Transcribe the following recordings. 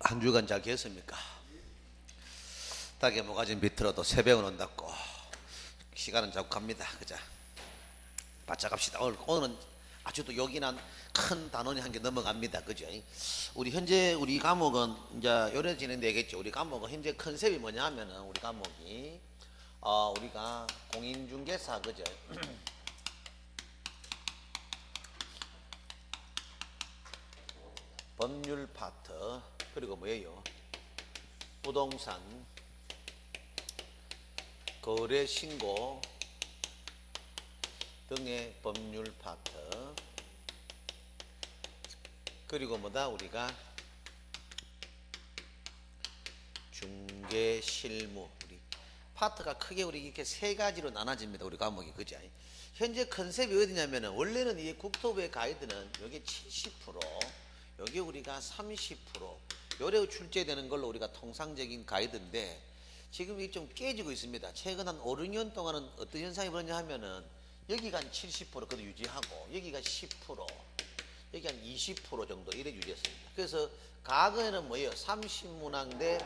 한 주간 잘 계셨습니까? 닭에 모가지 비틀어도 새벽은 온다고 시간은 자꾸 갑니다. 그자 바짝 갑시다. 오늘은 아주 또 요긴한 큰 단원이 한 개 넘어갑니다. 그죠? 우리 현재 우리 과목은 이제 요래 진행되겠죠. 우리 과목은 현재 컨셉이 뭐냐 하면은 우리 과목이 우리가 공인중개사 그죠? 법률 파트 그리고 뭐예요? 부동산 거래 신고 등의 법률 파트 그리고 뭐다 우리가 중개 실무 우리 파트가 크게 우리 이렇게 세 가지로 나눠집니다. 우리 과목이 그죠? 현재 컨셉이 어디냐면은 원래는 이 국토부의 가이드는 여기 70% 여기 우리가 30% 요래 출제되는 걸로 우리가 통상적인 가이드인데 지금 이게 좀 깨지고 있습니다. 최근 한 5, 6년 동안은 어떤 현상이 벌어지냐 하면은 여기가 한 70% 그것도 유지하고 여기가 10% 여기 한 20% 정도 이래 유지했습니다. 그래서 과거에는 뭐예요? 30문항 대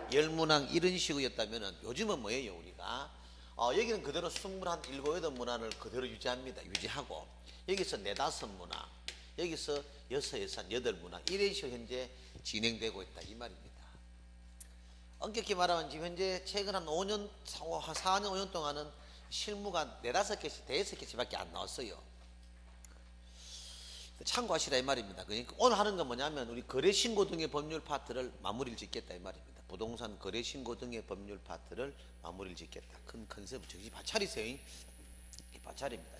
10문항 이런 식이었다면은 요즘은 뭐예요? 우리가 여기는 그대로 21, 7, 8문항을 그대로 유지합니다. 유지하고 여기서 4, 5문항 여기서 6, 8문항 이런 식으로 현재 진행되고 있다 이 말입니다. 엄격히 말하면 지금 현재 최근 한 5년, 4년, 5년 동안은 실무가 4, 5개씩, 5개씩 밖에 안 나왔어요. 참고하시라 이 말입니다. 그러니까 오늘 하는 건 뭐냐면 우리 거래신고 등의 법률 파트를 마무리를 짓겠다 이 말입니다. 부동산 거래신고 등의 법률 파트를 마무리를 짓겠다. 큰 컨셉은 저기 바찰이세요. 이 바찰입니다.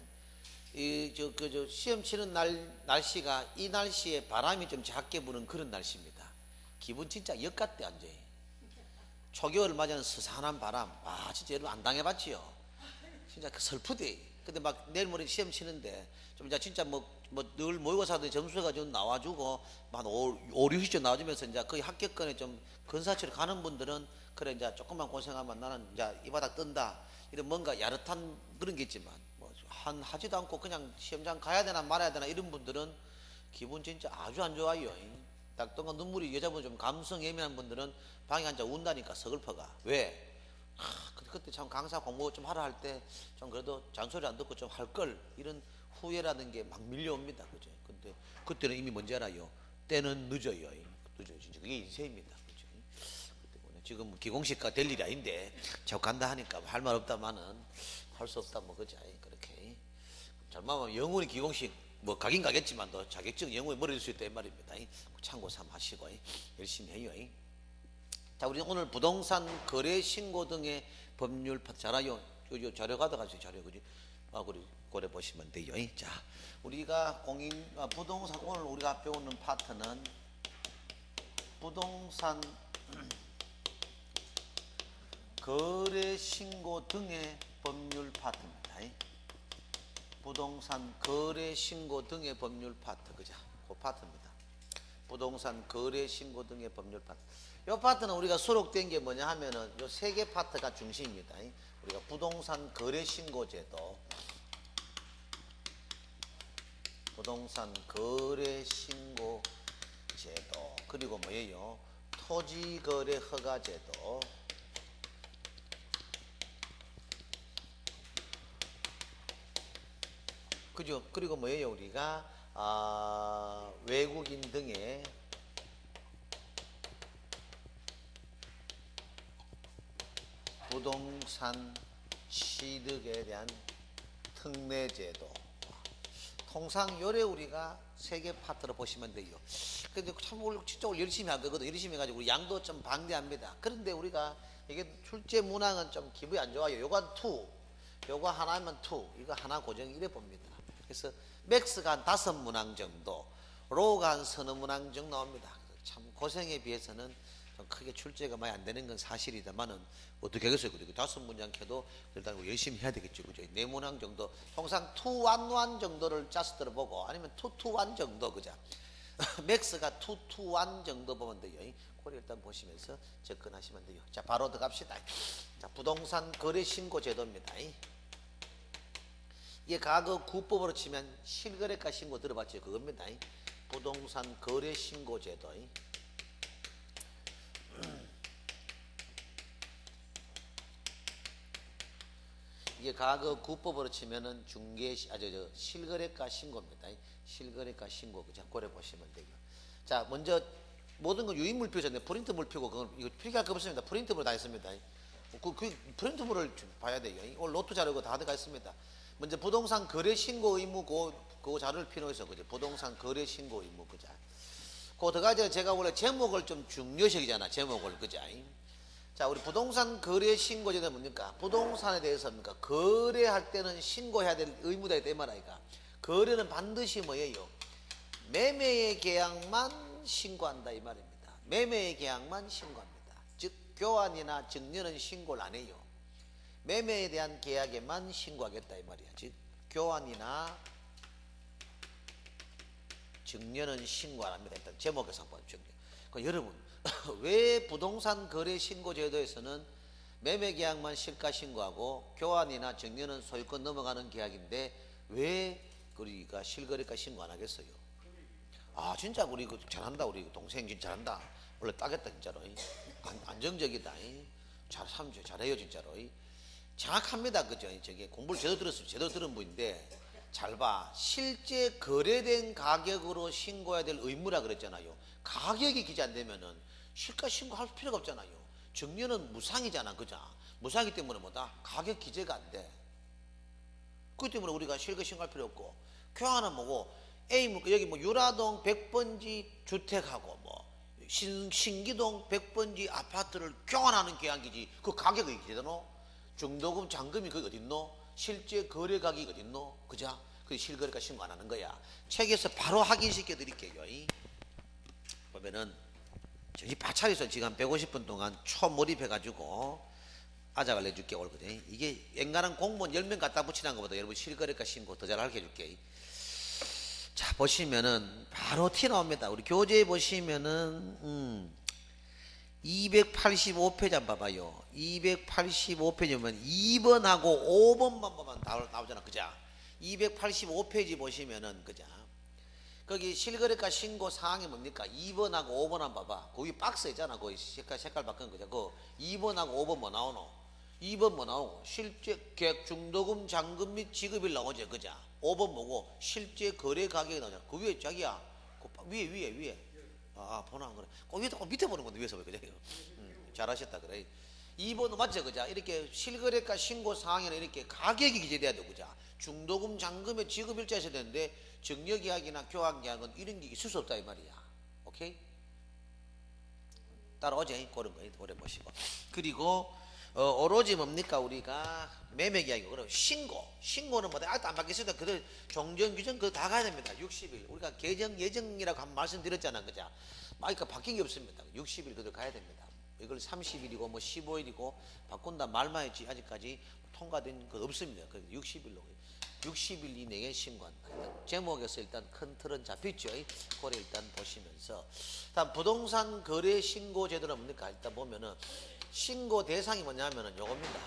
시험 치는 날씨가 이 날씨에 바람이 좀 작게 부는 그런 날씨입니다. 기분 진짜 역같대 앉아요. 초겨울을 맞이하는 스산한 바람. 진짜 여러분 안 당해봤지요? 진짜 슬프대. 근데 막 내일 모레 시험 치는데 좀 이제 진짜 늘 모의고사도 점수가 좀 나와주고 한 5, 60점 나와주면서 이제 거의 합격권에 좀 근사치로 가는 분들은 그래 이제 조금만 고생하면 나는 이제 이 바닥 뜬다. 이런 뭔가 야릇한 그런 게 있지만 하지도 않고 그냥 시험장 가야 되나 말아야 되나 이런 분들은 기분 진짜 아주 안 좋아요. 딱동안 눈물이 여자분 좀 감성 예민한 분들은 방에 앉아 운다니까 서글퍼가. 왜? 그때 참 강사 공부 좀 하라 할 때 좀 그래도 잔소리 안 듣고 좀 할 걸 이런 후회라는 게 막 밀려옵니다. 그죠? 근데 그때는 이미 뭔지 알아요? 때는 늦어요. 늦어요. 진짜 그게 인생입니다. 그죠? 지금 기공식과 될 일이 아닌데 자꾸 간다 하니까 할 말 없다마는 할 수 없다 그죠? 그렇게 잘못하면 영원히 기공식 가긴 가겠지만 또 자격증 영원히 멀어질 수 있다 이 말입니다. 참고 삼하시고 열심히 해요. 자, 우리 오늘 부동산 거래 신고 등의 법률 파트 잘 알아요. 자료 가져가세요. 자료 그지? 우리 고래 보시면 돼요. 자, 우리가 부동산 오늘 우리가 배우는 파트는 부동산 거래 신고 등의 법률 파트입니다. 부동산 거래 신고 등의 법률 파트 그죠? 그 파트입니다. 부동산 거래 신고 등의 법률 파트. 이 파트는 우리가 수록된 게 뭐냐 하면은 요 3개 파트가 중심입니다. 우리가 부동산 거래 신고 제도, 부동산 거래 신고 제도, 그리고 뭐예요? 토지 거래 허가 제도, 그죠? 그리고 뭐예요? 우리가 외국인 등의 부동산 취득에 대한 특례제도. 통상 요래 우리가 3개 파트로 보시면 돼요. 근데 참 진짜 열심히 하거든. 열심히 해가지고 우리 양도 좀 방대합니다. 그런데 우리가 이게 출제 문항은 좀 기분이 안 좋아요. 요거 2, 요거 하나면 2, 이거 하나 고정 이래 봅니다. 그래서 맥스가 한 5문항 정도, 로우가 한 서너 문항 정도 나옵니다. 참 고생에 비해서는 좀 크게 출제가 많이 안 되는 건 사실이다만은 어떻게 하겠어요? 그리고 5문장 해도 일단 열심히 해야 되겠죠. 그죠? 4문항 정도, 통상 2-1-1 정도를 짜서 들어보고 아니면 2-2-1 정도, 그죠? 맥스가 2-2-1 정도 보면 돼요. 그걸 일단 보시면서 접근하시면 돼요. 자, 바로 들어갑시다. 자, 부동산 거래 신고 제도입니다. 이게 과거 구법으로 치면 실거래가 신고 들어봤죠? 그겁니다. 부동산 거래 신고 제도. 이게 과거 구법으로 치면은 실거래가 신고입니다. 실거래가 신고 그냥 고려 보시면 되고. 자, 먼저 모든 건 유인물표잖아요. 프린트물표고 그건 이거 필기할 거 없습니다. 프린트물 다 있습니다. 그 프린트물을 봐야 돼요. 오늘 노트 자료가 다 들어가 있습니다. 먼저 부동산 거래 신고 의무 그 자료를 필요해서 그죠. 부동산 거래 신고 의무 그자. 그 들어가서 제가 원래 제목을 좀 중요시하잖아. 제목을 그자. 자, 우리 부동산 거래 신고제는 뭡니까? 부동산에 대해서 뭡니까? 거래할 때는 신고해야 될 의무다 이 말이야. 거래는 반드시 뭐예요? 매매의 계약만 신고한다 이 말입니다. 매매의 계약만 신고합니다. 즉 교환이나 증여는 신고를 안 해요. 매매에 대한 계약에만 신고하겠다 이 말이야. 즉 교환이나 증여는 신고 안 합니다. 일단 제목에서 한번 증여. 그럼 여러분 왜 부동산 거래 신고 제도에서는 매매 계약만 실가 신고하고 교환이나 증여는 소유권 넘어가는 계약인데 왜 우리가 실거래가 신고 안 하겠어요? 아 진짜 우리 잘한다. 우리 동생 진짜 잘한다. 원래 따겠다 진짜로. 안정적이다. 잘해요 진짜로. 정확합니다. 그죠? 저게 공부를 제대로 들은 분인데 잘 봐. 실제 거래된 가격으로 신고해야 될 의무라 그랬잖아요. 가격이 기재 안 되면은 실가 신고할 필요가 없잖아요. 증여는 무상이잖아. 그죠? 무상이기 때문에 뭐다? 가격 기재가 안 돼. 그렇기 때문에 우리가 실거 신고할 필요 없고 교환은 뭐고 여기 뭐 유라동 100번지 주택하고 뭐 신기동 100번지 아파트를 교환하는 계약이지 그 가격이 기재되노? 중도금 잔금이 거기 어딨노? 실제 거래 가격이 어딨노? 그죠? 그 실거래가 신고 안 하는 거야. 책에서 바로 확인시켜 드릴게요. 보면은 정신 바차리서 지금 한 150분 동안 초몰입해가지고 아작을 내줄게 올거든. 이게 앵간한 공무원 10명 갖다 붙이는 것보다 여러분 실거래가 신고 더 잘 알게 해줄게. 자 보시면은 바로 티 나옵니다. 우리 교재에 보시면은 285페이지 한번 봐봐요. 285페이지 보면 2번하고 5번만 보면 나오잖아. 그자? 285페이지 보시면은 그자? 거기 실거래가 신고 사항이 뭡니까? 2번하고 5번 한번 봐봐. 거기 박스 있잖아. 거기 색깔 바꾼 거죠. 그 2번하고 5번 뭐 나오노? 2번 뭐 나오고? 실제 계약 중도금 잔금 및 지급일 나오죠. 그자? 5번 뭐고? 실제 거래 가격이 나오잖아. 그 위에 자기야. 그 위에. 보나 안 그래. 그 위에 밑에 보는 건데 위에서 왜 그래? 잘하셨다 그래. 2번은 맞죠, 그자? 이렇게 실거래가 신고 사항에는 이렇게 가격이 기재돼야 돼, 그자? 중도금 잔금의 지급일자 있어야 되는데 증여계약이나 교환계약은 이런 게 있을 수 없다 이 말이야. 오케이? 따라오지? 그런 거 오래 보시고. 그리고 오로지 뭡니까? 우리가 매매계약이고 그럼 신고는 뭐다? 아직도 안 바뀌었으니까 그들 종전 규정 그거 다 가야 됩니다. 60일. 우리가 개정 예정이라고 한번 말씀드렸잖아, 그자? 그러니까 바뀐 게 없습니다. 60일 그들 가야 됩니다. 이걸 30일이고 뭐 15일이고 바꾼다 말만 했지 아직까지 통과된 거 없습니다. 그래서 60일 이내에 신고한다. 일단 제목에서 일단 큰 틀은 잡혔죠. 그걸 일단 보시면서 다음 부동산 거래 신고 제도는 뭡니까? 일단 보면은 신고 대상이 뭐냐면은 요겁니다.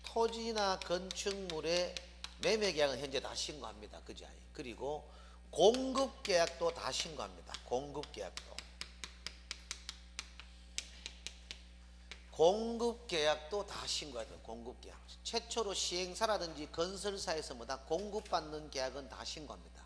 토지나 건축물의 매매 계약은 현재 다 신고합니다. 그죠? 그리고 공급 계약도 다 신고합니다. 공급 계약도 다 신고해야 돼요. 공급 계약. 최초로 시행사라든지 건설사에서 뭐다 공급받는 계약은 다 신고합니다.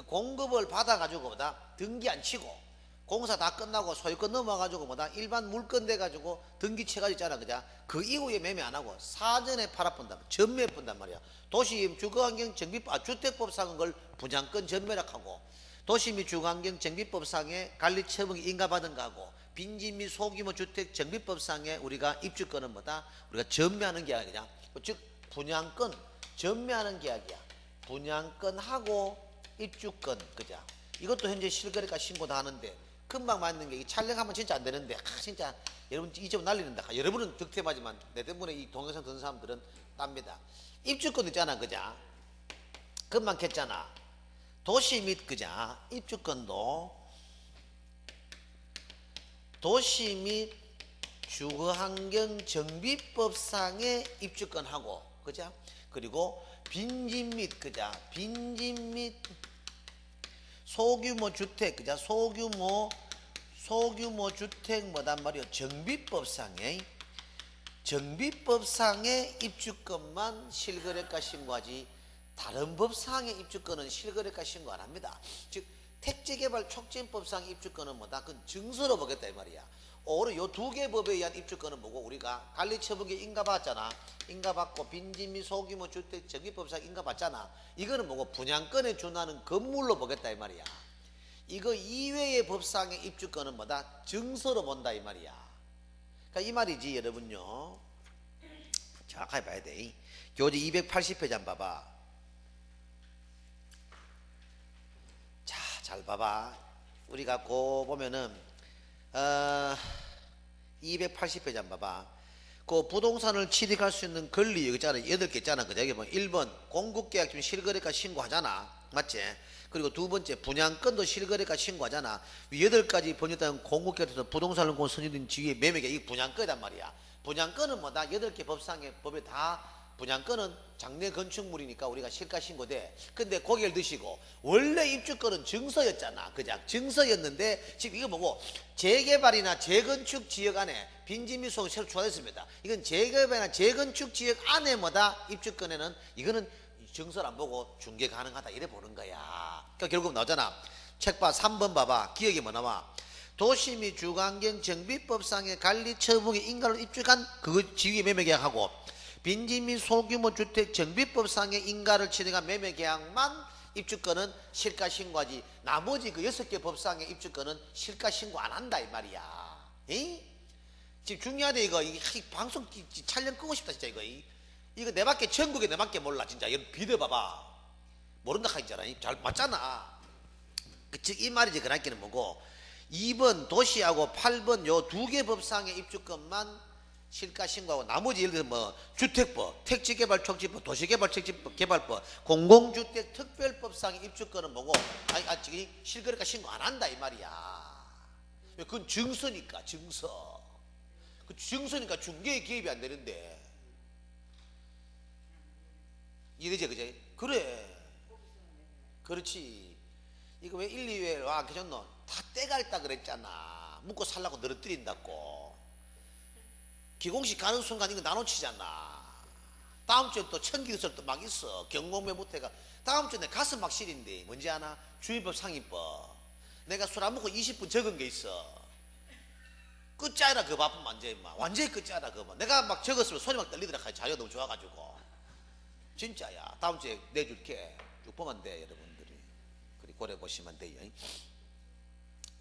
공급을 받아가지고 뭐다 등기 안 치고 공사 다 끝나고 소유권 넘어가지고 뭐다 일반 물건 돼가지고 등기 채가 있잖아, 그자? 그 이후에 매매 안 하고 사전에 팔아본다, 전매해 본단 말이야. 도시 주거환경 정비법 주택법상은 걸 분양권 전매락하고 도시 및 주거환경 정비법상의 관리처분이 인가받은 거하고 빈집 및 소규모 주택 정비법상에 우리가 입주권은 뭐다? 우리가 전매하는 계약이냐? 즉 분양권 전매하는 계약이야. 분양권하고 입주권, 그자? 이것도 현재 실거래가 신고 다 하는데 금방 맞는 게 촬영하면 진짜 안 되는데 진짜 여러분 이 점 날리는다. 여러분은 득템하지만 내 때문에 이 동영상 듣는 사람들은 땁니다. 입주권 있잖아, 그자? 금방 캤잖아. 도시 및 그자? 입주권도 도시 및 주거환경 정비법상의 입주권하고, 그자? 그리고 빈집 및 그자? 빈집 및 소규모 주택, 그자? 소규모 주택 뭐단 말이요? 정비법상의 정비법상의 입주권만 실거래가 신고하지 다른 법상의 입주권은 실거래가 신고 안 합니다. 즉 택지개발 촉진법상 입주권은 뭐다? 그건 증서로 보겠다 이 말이야. 오히려 요 두 개 법에 의한 입주권은 뭐고 우리가 관리처분계 인가받았잖아. 인가받고 빈집 및 소규모 주택 정비법상 인가받잖아. 이거는 뭐고 분양권에 준하는 건물로 보겠다 이 말이야. 이거 이외의 법상의 입주권은 뭐다? 증서로 본다 이 말이야. 그러니까 이 말이지 여러분요. 정확하게 봐야 돼. 교재 280페이지 한번 봐봐. 자, 잘 봐봐. 우리가 보면은 280페이지 한번 봐봐. 그 부동산을 취득할 수 있는 권리 여기 있잖아. 8개 있잖아. 그죠? 여기 보면 1번 공급계약 중 실거래가 신고하잖아. 맞지? 그리고 두 번째 분양권도 실거래가 신고하잖아. 8가지 번역된 공급계약에서 부동산을 고 선정된 지위의 매매계약 이 분양권이란 말이야. 분양권은 뭐다? 8개 법상의 법에 다 분양권은 장래 건축물이니까 우리가 실가신고돼. 근데 고개를 드시고 원래 입주권은 증서였잖아. 그냥 증서였는데 지금 이거 뭐고 재개발이나 재건축 지역 안에 빈집 및 소유 새로 추가됐습니다. 이건 재개발이나 재건축 지역 안에 뭐다? 입주권에는 이거는 증서를 안 보고 중개 가능하다 이래 보는 거야. 그러니까 결국 나오잖아. 책 봐. 3번 봐봐. 기억이 뭐 나와? 도시 및 주거환경 정비법상의 관리 처분에 인가로 입주한 그 지위 매매계약하고 빈집 및 소규모 주택 정비법상의 인가를 취득한 매매계약만 입주권은 실가신고하지 나머지 그 6개 법상의 입주권은 실가신고 안 한다 이 말이야. 에이? 지금 중요하대 이거. 이 방송 촬영 끄고 싶다 진짜 이거. 이거 내밖에 전국에 내밖에 몰라 진짜. 이거 비벼봐봐. 모른다 하잖아. 잘 맞잖아. 즉 이 말이지. 그날께는 뭐고 2번 도시하고 8번 요 두 개 법상의 입주권만 실가신고하고 나머지 예를 들어 뭐 주택법, 택지개발 촉진법, 도시개발 촉진법, 개발법, 공공주택 특별법상의 입주권은 뭐고 아직 실거래가 신고 안 한다 이 말이야. 그건 증서니까 증서. 그 증서니까 중개에 개입이 안 되는데. 이래지 그제? 그래. 그렇지. 이거 왜 1, 2회 와 계셨노? 다 떼갈다 그랬잖아. 묻고 살라고 늘어뜨린다고. 기공식 가는 순간 이거 나눠치잖아. 다음 주에 또 천기설 또 막 있어. 경공매부태가 다음 주에 내 가슴 막 시린데 뭔지 아나? 주의법 상위법. 내가 술 안 먹고 20분 적은 게 있어. 끝자리라 그거 바쁘면 완전히 막 완전히 끝자리라 그거. 내가 막 적었으면 손이 막 떨리더라. 자료가 너무 좋아가지고. 진짜야. 다음 주에 내줄게. 쭉 보면 돼 여러분들이. 그리 고려 보시면 돼요.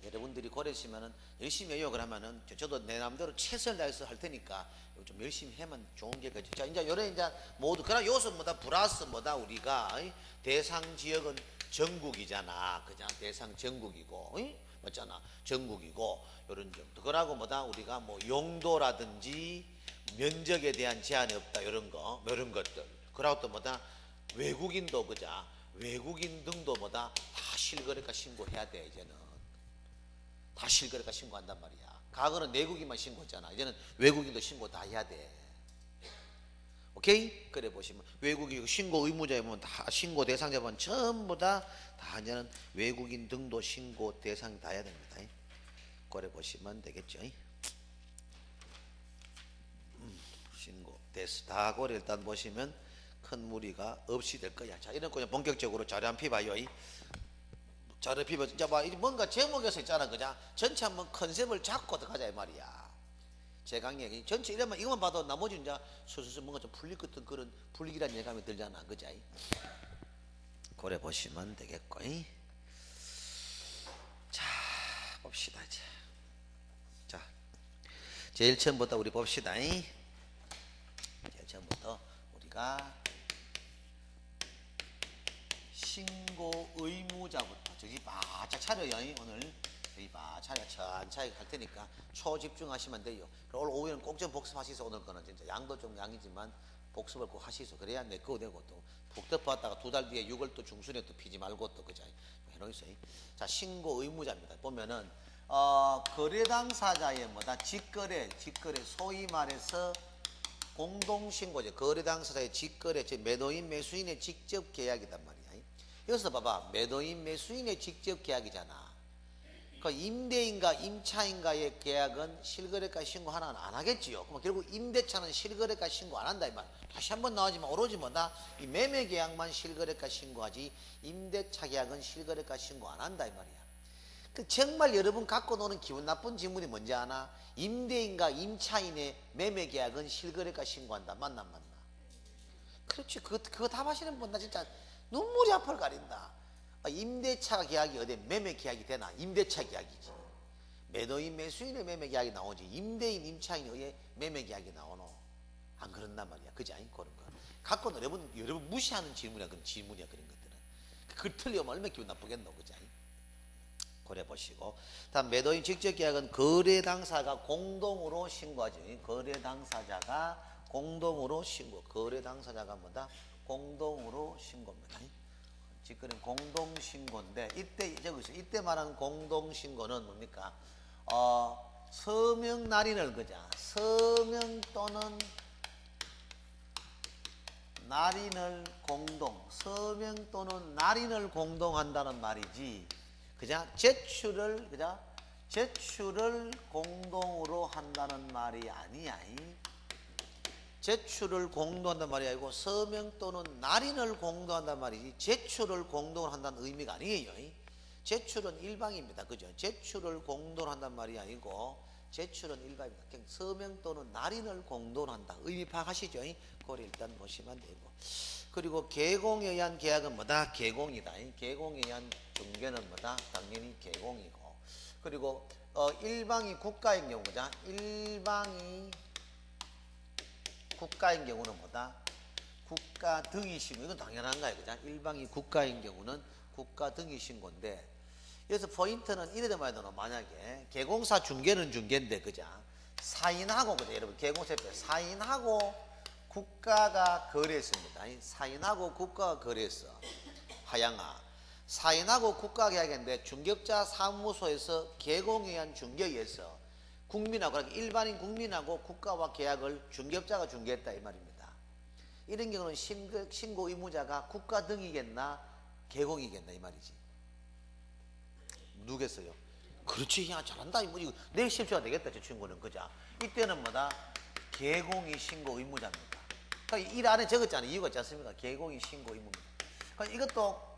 여러분들이 고르시면은 열심히 해요. 그러면은 저도 내 마음대로 최선을 다해서 할 테니까 좀 열심히 해면 좋은 게 거지. 자 이제 요래 이제 모두 그럼 요소 뭐다 플러스 뭐다 우리가 대상 지역은 전국이잖아. 그냥 대상 전국이고 맞잖아. 전국이고 요런 점. 그러고 뭐다 우리가 뭐 용도라든지 면적에 대한 제한이 없다 요런 거 요런 것들. 그러고 또 뭐다 외국인도 그자 외국인 등도 뭐다 다 실거래가 신고해야 돼 이제는. 다 실거래가 신고한단 말이야. 과거는 내국인만 신고했잖아. 이제는 외국인도 신고 다 해야 돼. 오케이? 그래 보시면 외국인 신고 의무자에 보면 다 신고 대상자 보면 전부 다 이제는 외국인 등도 신고 대상이 다 해야 됩니다. 그래 보시면 되겠죠. 신고 됐어. 다 고려 일단 보시면 큰 무리가 없이 될 거야. 자 이런 거 본격적으로 자료 한 피 봐요. 자료 피부 진짜 봐. 뭔가 제목에서 있잖아. 그냥 전체 한번 컨셉을 잡고 들어가자 이 말이야. 제 강의 전체 이러면 이것만 봐도 나머지 이제 슬슬 뭔가 좀 풀릴 것 같은 그런 풀리기란 예감이 들잖아. 그자? 그래 보시면 되겠고. 자 봅시다 이제. 자 제일 처음부터 우리 봅시다. 제일 처음부터 우리가 신고 의무자부터 저기 바짝 차려요. 오늘 저기 바짝 천천히 할 테니까 초집중하시면 돼요. 오늘 오후에는 꼭 좀 복습하시소. 오늘 거는 진짜 양도 좀 양이지만 복습을 꼭 하시소. 그래야 내 거 되고 또 푹 덮어왔다가 2달 뒤에 6월 또 중순에 또 피지 말고 또 그자 해놓으세요. 자 신고 의무자입니다. 보면은 거래 당사자의 뭐다 직거래 소위 말해서 공동신고제 거래 당사자의 직거래 매도인 매수인의 직접 계약이단 말이야. 여기서 봐봐 매도인 매수인의 직접 계약이잖아. 그 임대인과 임차인과의 계약은 실거래가 신고 하나는 안 하겠지요. 그럼 결국 임대차는 실거래가 신고 안 한다 이 말. 다시 한번 나오지만 오로지 뭐다? 이 매매 계약만 실거래가 신고하지 임대차 계약은 실거래가 신고 안 한다 이 말이야. 그 정말 여러분 갖고 노는 기분 나쁜 질문이 뭔지 아나? 임대인과 임차인의 매매 계약은 실거래가 신고한다. 맞나 안 맞나? 그렇지. 그거 답하시는 분 나 진짜 눈물이 앞을 가린다. 임대차 계약이 어디 매매 계약이 되나? 임대차 계약이지. 매도인 매수인의 매매 계약이 나오지. 임대인 임차인의 매매 계약이 나오노? 안 그런단 말이야. 그지 아니? 그런 거. 갖고는 여러분 무시하는 질문이야. 그런 질문이야. 그런 것들은. 그걸 틀리면 얼마나 기분 나쁘겠노? 그지 아니? 그래 보시고. 다음 매도인 직접 계약은 거래 당사가 공동으로 신고하죠. 거래 당사자가 공동으로 신고. 거래 당사자가 뭐다? 공동으로 신고입니다. 직거래는 공동신고인데 이때 말하는 공동신고는 뭡니까? 서명 날인을 그자 서명 또는 날인을 서명 또는 날인을 공동한다는 말이지. 그자 제출을 공동으로 한다는 말이 아니야. 제출을 공동한단 말이 아니고 서명 또는 날인을 공동한단 말이지 제출을 공동으로 한다는 의미가 아니에요. 제출은 일방입니다. 그죠? 제출을 공동으로 한단 말이 아니고 제출은 일방입니다. 그냥 서명 또는 날인을 공동으로 한다. 의미 파악하시죠? 그걸 일단 보시면 되고. 그리고 개공에 의한 계약은 뭐다? 개공이다. 개공에 의한 중개는 뭐다? 당연히 개공이고. 그리고 일방이 국가인 경우자. 일방이 국가인 경우는 뭐다? 국가 등의 신고. 이건 당연한 거예요. 그죠? 일방이 국가인 경우는 국가 등의 신고인데 여기서 포인트는 이래 말이야. 만약에 개공사 중개는 중개인데 그죠? 사인하고 그죠? 여러분 개공사 사인하고 국가가 거래했습니다. 사인하고 국가가 거래했어. 하양아. 사인하고 국가 계약인데 중개업자 사무소에서 개공에 의한 중개에 의해서 국민하고 일반인 국민하고 국가와 계약을 중개업자가 중개했다 이 말입니다. 이런 경우는 신고 의무자가 국가 등이겠나 개공이겠나 이 말이지. 누구겠어요? 그렇지. 야 잘한다. 이거 내일 시험치가 되겠다 저 친구는. 그자. 이때는 뭐다? 개공이 신고 의무자입니다. 그러니까 일 안에 적었잖아요. 이유가 있지 않습니까? 개공이 신고 의무입니다. 그러니까 이것도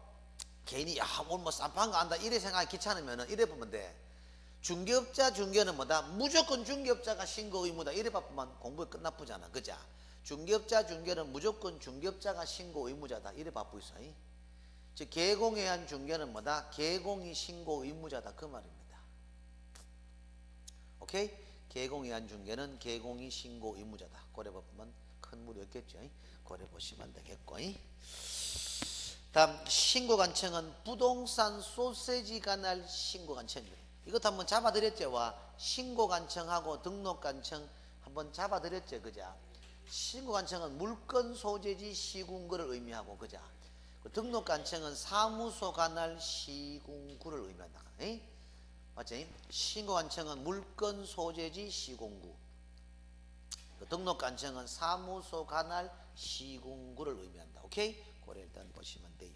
괜히 오늘 뭐 쌈판 거 안다 이래 생각하기 귀찮으면 이래 보면 돼. 중개업자 중개는 뭐다? 무조건 중개업자가 신고 의무다. 이래 바쁘면 공부가 끝나쁘잖아. 그자? 중개업자 중개는 무조건 중개업자가 신고 의무자다. 이래 바쁘 있어. 즉 개공에 의한 중개는 뭐다? 개공이 신고 의무자다. 그 말입니다. 오케이? 개공에 의한 중개는 개공이 신고 의무자다. 고래 바쁘면 큰 무리 없겠죠. 고래 보시면 되겠고. 다음 신고관청은 부동산 소세지 관할 신고관청입니다. 이것도 한번 잡아드렸죠. 와 신고관청하고 등록관청 한번 잡아드렸죠. 그자? 신고관청은 물건 소재지 시군구를 의미하고 그자? 등록관청은 사무소 관할 시군구를 의미한다. 맞지? 신고관청은 물건 소재지 시군구, 등록관청은 사무소 관할 시군구를 의미한다. 오케이? 그래 일단 보시면 돼요.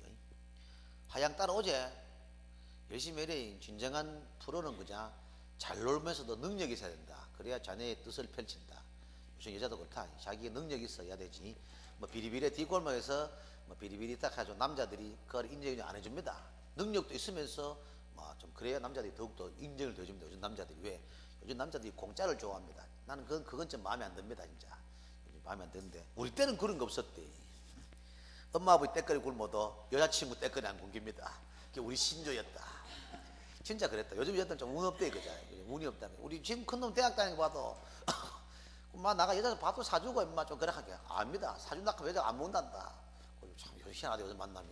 하양 따라오제. 열심히 해래. 진정한 프로는 그자 잘 놀면서도 능력이 있어야 된다. 그래야 자네의 뜻을 펼친다. 요즘 여자도 그렇다. 자기의 능력이 있어야 되지. 뭐 비리비리 뒷골목에서 뭐 비리비리 딱 해가지고 남자들이 그걸 인정을 안 해줍니다. 능력도 있으면서 뭐 좀 그래야 남자들이 더욱더 인정을 더 줍니다. 요즘 남자들이 왜? 요즘 남자들이 공짜를 좋아합니다. 나는 그건 좀 마음에 안 듭니다. 진짜 마음에 안 드는데 우리 때는 그런 거 없었대. 엄마 아버지 떼거리 굶어도 여자친구 떼거리 안 굶깁니다. 그게 우리 신조였다. 진짜 그랬다. 요즘 여자들은 좀 운 없대. 그죠? 운이 없다며. 우리 지금 큰놈 대학 다니는 거 봐도 엄마 나가 여자 밥도 사주고 엄마 좀 그래 할게. 압니다. 사준다 하면 여자가 안 먹는단다. 참 희한하다. 요즘 만남이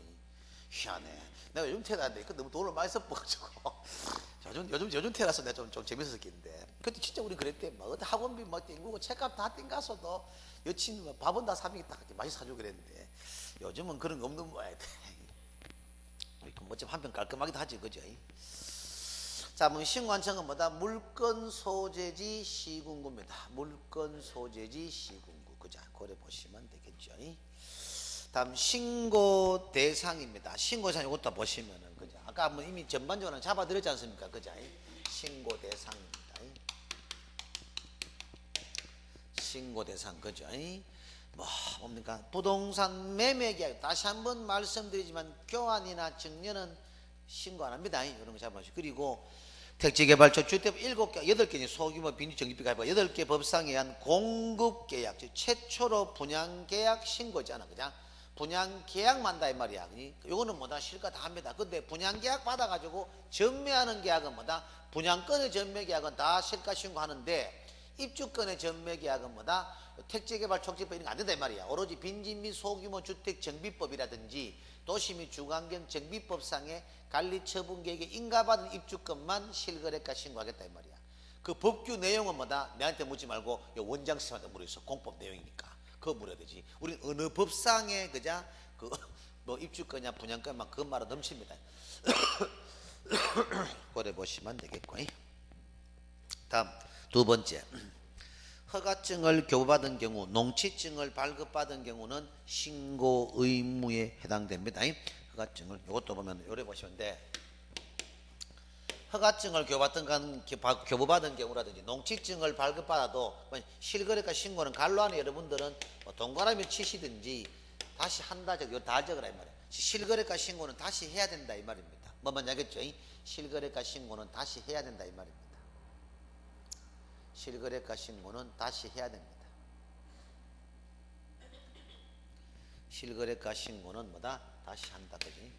희한해. 내가 요즘 태어났는데 그 너무 돈을 많이 써가지고 요즘 태어나서 내가 좀 재밌었겠는데 그때 진짜 우리 그랬대. 막 어디 학원비 막 땡기고 책값 다 땡가서도 여친 뭐 밥은 다 사먹이 딱 많이 사주고 그랬는데 요즘은 그런 거 없는 거야. 뭐 좀 한편 깔끔하기도 하지. 그죠? 자, 뭐 신고관청은 뭐다? 물건 소재지 시군구입니다. 물건 소재지 시군구. 그죠? 고래 보시면 되겠죠. 다음 신고 대상입니다. 신고 대상 이것도 보시면은 그죠? 아까 뭐 이미 전반적으로 잡아드렸지 않습니까? 그죠? 신고 대상입니다. 신고 대상 그죠? 뭐 뭡니까? 부동산 매매 계약 다시 한번 말씀드리지만 교환이나 증여는 신고 안 합니다. 이런 거 잡아주시고 그리고 택지개발처 주택 7개, 8개 소규모 빈주정비비 가입 8개 법상에 의한 공급계약, 즉 최초로 분양계약 신고잖아. 그냥 분양계약만 다 이 말이야. 이거는 뭐다 실가 다 합니다. 근데 분양계약 받아가지고 전매하는 계약은 뭐다? 분양권의 전매계약은 다 실가 신고하는데 입주권의 전매계약은 뭐다? 택지개발 촉진법 이런 거 안 된다 이 말이야. 오로지 빈집 및 소규모 주택 정비법이라든지 도시 및 주거환경 정비법상의 관리처분계획에 인가받은 입주권만 실거래가 신고하겠다 이 말이야. 그 법규 내용은 뭐다? 내한테 묻지 말고 원장 선생님한테 물어있어. 공법 내용이니까 그거 물어야 되지. 우린 어느 법상에 그자 그 뭐 입주권이냐 분양권만 그 말은 넘칩니다. 그래 보시면 되겠고. 다음 두 번째, 허가증을 교부받은 경우, 농취증을 발급받은 경우는 신고 의무에 해당됩니다. 허가증을 이것도 보면 요래 보시면 돼. 허가증을 교부받은 경우라든지 농취증을 발급받아도 실거래가 신고는 갈로 안에 여러분들은 동그라미 치시든지 다시 한다 이거 다 적으라 이 말이에요. 실거래가 신고는 다시 해야 된다 이 말입니다. 뭐만 알겠죠? 실거래가 신고는 다시 해야 된다 이 말입니다. 실거래가 신고는 다시 해야 됩니다. 실거래가 신고는 뭐다? 다시 한다. 그지?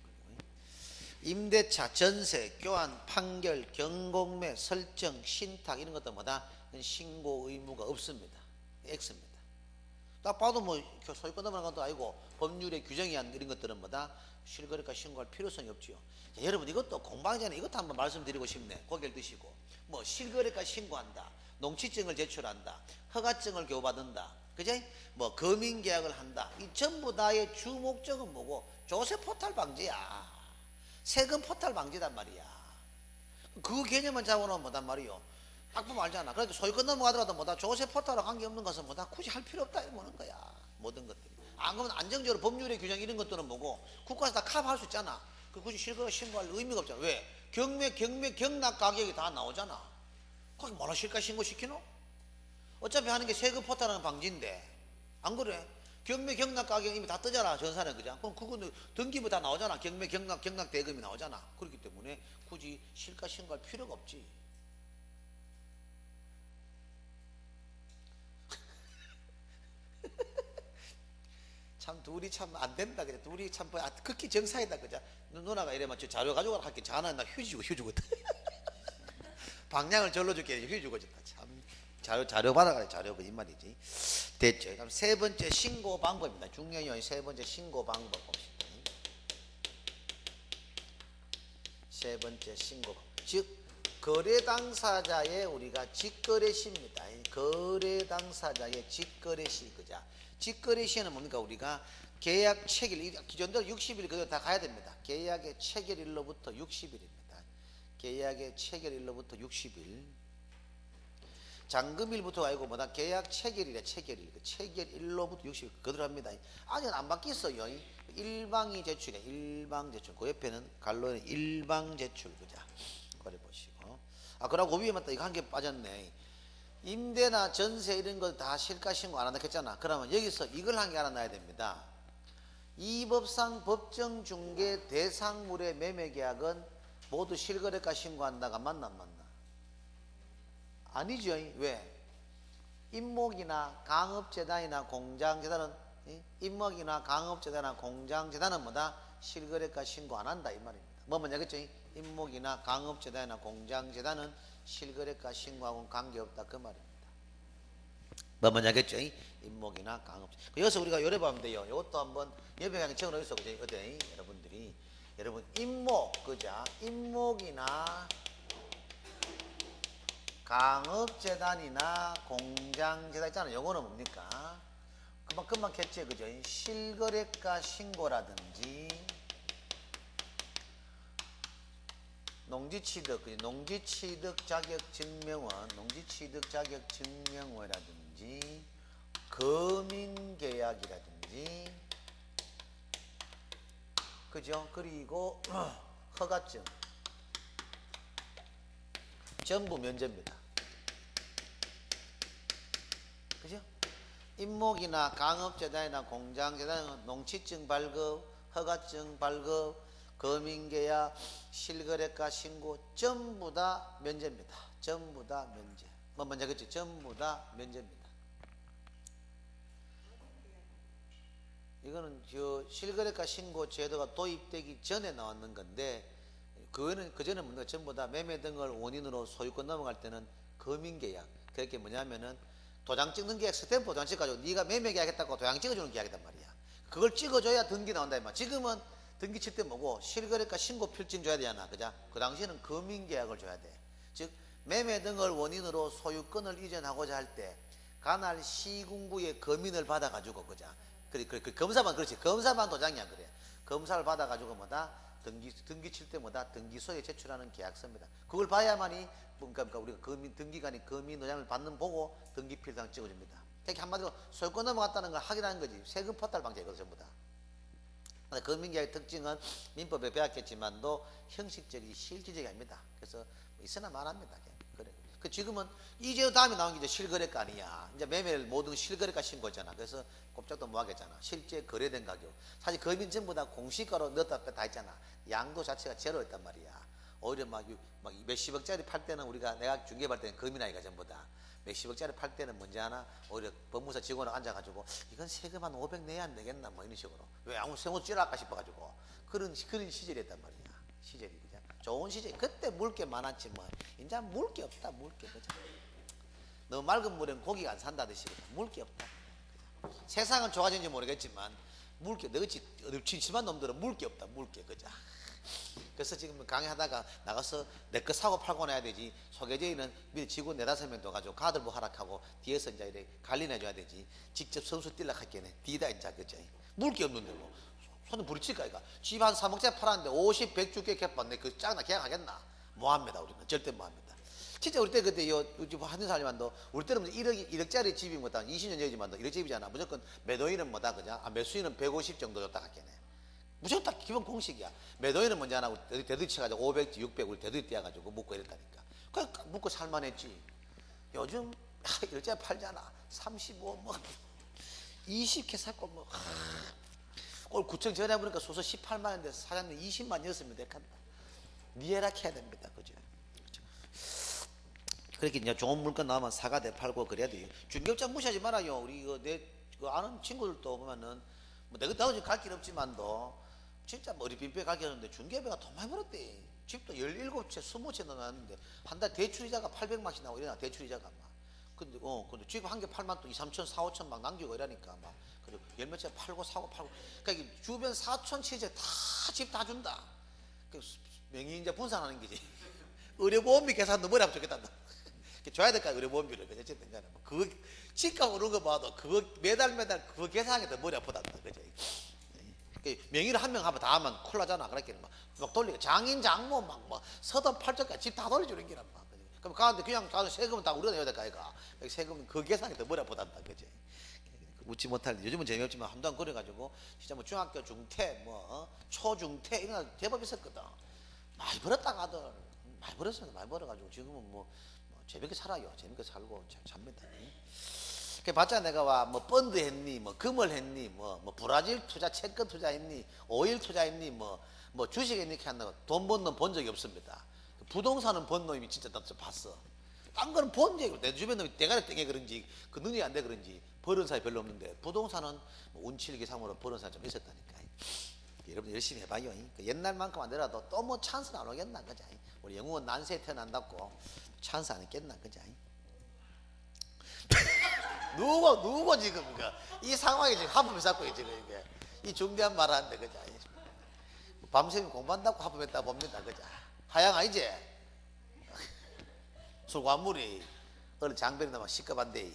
임대차, 전세, 교환, 판결, 경공매, 설정, 신탁 이런 것도 뭐다? 신고 의무가 없습니다. X입니다. 딱 봐도 뭐 소유권 넘어가는 것도 아니고 법률의 규정이 한 이런 것들은 뭐다? 실거래가 신고할 필요성이 없지요. 자, 여러분 이것도 공방 전에 이것도 한번 말씀드리고 싶네. 고개를 드시고 뭐 실거래가 신고한다. 농취증을 제출한다. 허가증을 교부받는다. 그제? 뭐 거민계약을 한다. 이 전부 다의 주 목적은 뭐고? 조세 포탈 방지야. 세금 포탈 방지단 말이야. 그 개념만 잡아놓으면 뭐단 말이요. 딱 보면 알잖아. 그래도 소유권 넘어가더라도 뭐다 조세 포탈과 관계없는 것은 뭐다 굳이 할 필요 없다 이러는 거야. 모든 것들이. 안 그러면 안정적으로 법률의 규정 이런 것들은 뭐고 국가에서 다 커버할 수 있잖아. 그 굳이 실거래 신고할 의미가 없잖아. 왜? 경매 경락 가격이 다 나오잖아. 거기 뭐라 실가 신고 시키노? 어차피 하는 게 세금 포탈하는 방지인데 안 그래? 경매 경락 가격 이미 다 뜨잖아 전산에. 그죠? 그럼 그거는 등기부 다 나오잖아. 경매 경락 대금이 나오잖아. 그렇기 때문에 굳이 실가 신고할 필요가 없지. 참 둘이 참 안 된다 그래. 둘이 참 극히 정사이다 그죠? 누나가 이래면 저 자료 가져가라 할게. 자는 나 휴지 주고 방향을 절로 줄게. 휴지 주고 참 자료 받아가래. 자료 그 이 말이지. 됐죠. 그럼 세 번째 신고 방법입니다. 중요한 세 번째 신고 방법 봅시다. 세 번째 신고 방법. 즉 거래 당사자의 우리가 직거래시입니다. 거래 당사자의 직거래시 그자. 직거래시에는 뭡니까? 우리가 계약 체결 기존대로 60일 그대로 다 가야 됩니다. 계약의 체결일로부터 60일입니다. 계약의 체결일로부터 60일. 잔금일부터 아니고 뭐다? 계약 체결일이야. 체결일. 그 체결일로부터 60일 그대로 합니다. 아직 안 바뀌었어요. 일방이 제출이야. 일방 제출. 그 옆에는 갈로에는 일방 제출 그자. 그래 보시고. 그러고 위에 맞다. 이거 한 개 빠졌네. 임대나 전세 이런 거 다 실가 신고 안 한다 했잖아. 그러면 여기서 이걸 한 개 알아놔야 됩니다. 이 법상 법정 중개 대상물의 매매 계약은 모두 실거래가 신고한다가 맞나 안 맞나? 아니죠. 왜? 임목이나 강업재단이나 공장재단은 임목이나 강업재단이나 공장재단은 뭐다? 실거래가 신고 안 한다 이 말입니다. 뭐만 알겠죠? 임목이나 강업재단이나 공장재단은 실거래가 신고하고는 관계없다 그 말입니다. 뭐만 알겠죠? 임목이나 강업재단. 여기서 우리가 요래 보면 돼요. 이것도 한번 옆에 그냥 적어놓으세요. 그죠? 어때? 여러분들이 여러분 임목 그자? 임목이나 강업재단이나 공장재단 있잖아요. 요거는 뭡니까? 금방 겠지 그죠? 실거래가 신고라든지 농지취득 자격증명원이라든지 거민계약이라든지 그죠? 그리고 허가증 전부 면제입니다. 그죠? 임목이나 강업재단이나 공장재단, 농취증 발급, 허가증 발급, 거민계약, 실거래가 신고 전부 다 면제입니다. 전부 다 면제. 뭐 먼저 그랬죠? 전부 다 면제입니다. 이거는 저 실거래가 신고 제도가 도입되기 전에 나왔는 건데, 그전에 뭡니까? 전부 다 매매 등을 원인으로 소유권 넘어갈 때는 거민계약. 그게 뭐냐면은 도장 찍는 계약, 스탬프 도장 찍어가지고 네가 매매 계약했다고 도장 찍어주는 계약이단 말이야. 그걸 찍어줘야 등기 나온다 이 말. 지금은 등기 칠 때 뭐고 실거래가 신고 필증 줘야 되잖아. 그죠? 그 당시에는 거민계약을 줘야 돼. 즉 매매 등을 원인으로 소유권을 이전하고자 할 때 관할 시군구의 검인을 받아가지고, 그죠? 그래, 검사반, 그렇지. 검사반 도장이야, 그래. 검사를 받아가지고 등기 칠 때 등기소에 제출하는 계약서입니다. 그걸 봐야만이, 그러니까 우리가 등기관이 검인 도장을 받는 보고 등기 필상 찍어줍니다. 그러니까 한마디로 소유권 넘어갔다는 걸 확인하는 거지. 세금 포탈 방지거든, 전부 다. 검인계약의 특징은 민법에 배웠겠지만도 형식적이 실질적이 아닙니다. 그래서 있으나 말합니다. 그래. 지금은 이제 다음에 나온 게 이제 실거래가 아니야. 이제 매매를 모든 실거래가 신고잖아. 그래서 꼼짝도 못 하겠잖아. 실제 거래된 가격. 사실 검인 전부 다 공시가로 넣었다 뺐다 했잖아. 양도 자체가 제로였단 말이야. 오히려 막 몇십억짜리 팔 때는 내가 중개할 때는 검인 아이가 전부 다. 몇십억짜리 팔 때는 뭔지 아나? 오히려 법무사 직원을 앉아가지고 이건 세금 한 500 내야 안 되겠나? 뭐 이런 식으로. 왜 아무 세무 찌랄까 싶어가지고. 그런 시절이었단 말이야. 시절이. 그죠? 좋은 시절. 그때 물게 많았지 뭐. 이제 물게 없다. 물게. 그죠? 너무 맑은 물엔 고기가 안 산다듯이. 물게 없다. 그죠? 세상은 좋아졌는지 모르겠지만 물게, 너같이 심한 놈들은 물게 없다. 물게. 그죠? 그래서 지금 강의하다가 나가서 내 거 사고 팔고 나야 되지. 소개제의는 미리 직원 4-5명 둬가지고 가들보 하락하고 뒤에서 이제 이렇게 관리해줘야 되지. 직접 선수 뛸락 할게네. 뒤다 이제 그죠? 물게 없는데 뭐 손은 부딪힐까 이가. 집 한 3억짜리 팔았는데 50, 100 주게 캡봤네. 그 짱나 계약하겠나? 뭐합니다. 우리는 절대 뭐합니다. 진짜 우리 때 그때 하는 사람만도 우리 때는 1억짜리 집이 뭐다 20년 전이지만도 1억 집이잖아. 무조건 매도인은 뭐다 그죠? 매수인은 150 정도 줬다 할게네. 무조건 딱 기본 공식이야. 매도인은 먼저 안 하고 대두리 쳐가지고 500, 600 우리 대두리 떼어가지고 묶고 이랬다니까. 그러니까 묶고 살만했지. 요즘 1억짜리 팔잖아. 35 뭐 20개 샀고 뭐 오늘 구청 전화해보니까 소소 18만 원인데 사장님 20만 였으면 될까? 니에락 해야 됩니다. 그죠? 그렇게 이제 좋은 물건 나오면 사과대 팔고 그래야 돼요. 중개업자 무시하지 말아요. 우리 내 아는 친구들도 보면은 뭐 내가 나도 갈 길 없지만도 진짜 머리 빈빼 가게 하는데 중개업자가 돈 많이 벌었대. 집도 17채, 20채 넣어놨는데 한 달 대출이자가 800만씩 나오고 이러나 대출이자가 막. 근데 집 한 개 8만 또 2, 3천, 4, 5천 막 남기고 이러니까 막. 그리고 열 몇 채 팔고 사고 팔고. 그러니까 주변 4천 채제 다 집 다 준다. 명의인자 분산하는 거지. 의료보험비 계산도 머리 아프면 좋겠다. 줘야 될까 의료보험비를. 어쨌든 간에 그거 집값 오른 거 봐도 그거 매달 그거 계산하기 더 머리 아프단다. 그죠? 명의를 한 명 하면 다 하면 콜라잖아. 그렇게 막 돌리고 장인 장모 막 서던 팔적까지 집 다 돌려주는 게란 말. 그럼 가는데 그냥 가서 세금은 다 우리가 내야 될까 이가. 세금은 그 계산이 더 머리 아프단다. 그지? 웃지 못할 요즘은 재미없지만 한동안 그래가지고 진짜 뭐 중학교 중퇴 초중퇴 이런 거 제법 있었거든. 많이 벌었다 아들. 많이 벌었습니다. 많이 벌어가지고 지금은 뭐 재밌게 살아요. 재밌게 살고 잘 삽니다. 그 봤자 내가 뭐 펀드 했니, 뭐 금을 했니, 뭐 브라질 투자, 채권 투자했니, 오일 투자했니, 뭐 주식 했니 이렇게 한다고 돈 번 놈 본 적이 없습니다. 부동산은 번 놈이 진짜 나도 봤어. 딴 거는 본 적이 없어. 내 주변 놈이 대가리 땡겨 그런지 그 능력이 안 돼 그런지 버는 사람이 별로 없는데 부동산은 뭐 운칠기상으로 버는 사람이 좀 있었다니까. 여러분 열심히 해봐요. 옛날만큼 안 되라도 또 뭐 찬스는 안 오겠나 그자. 우리 영웅은 난세에 태어난다고 찬스 안 했겠나 그자. 누구 지금 이 상황이 지금 하품을 쌓고 지금 이게 이 중대한 말 하는데 그자. 밤새 공부한다고 하품했다 봅니다 그자. 하양 아니지? 술과물이 어느 장벽이 나면 시끄반데.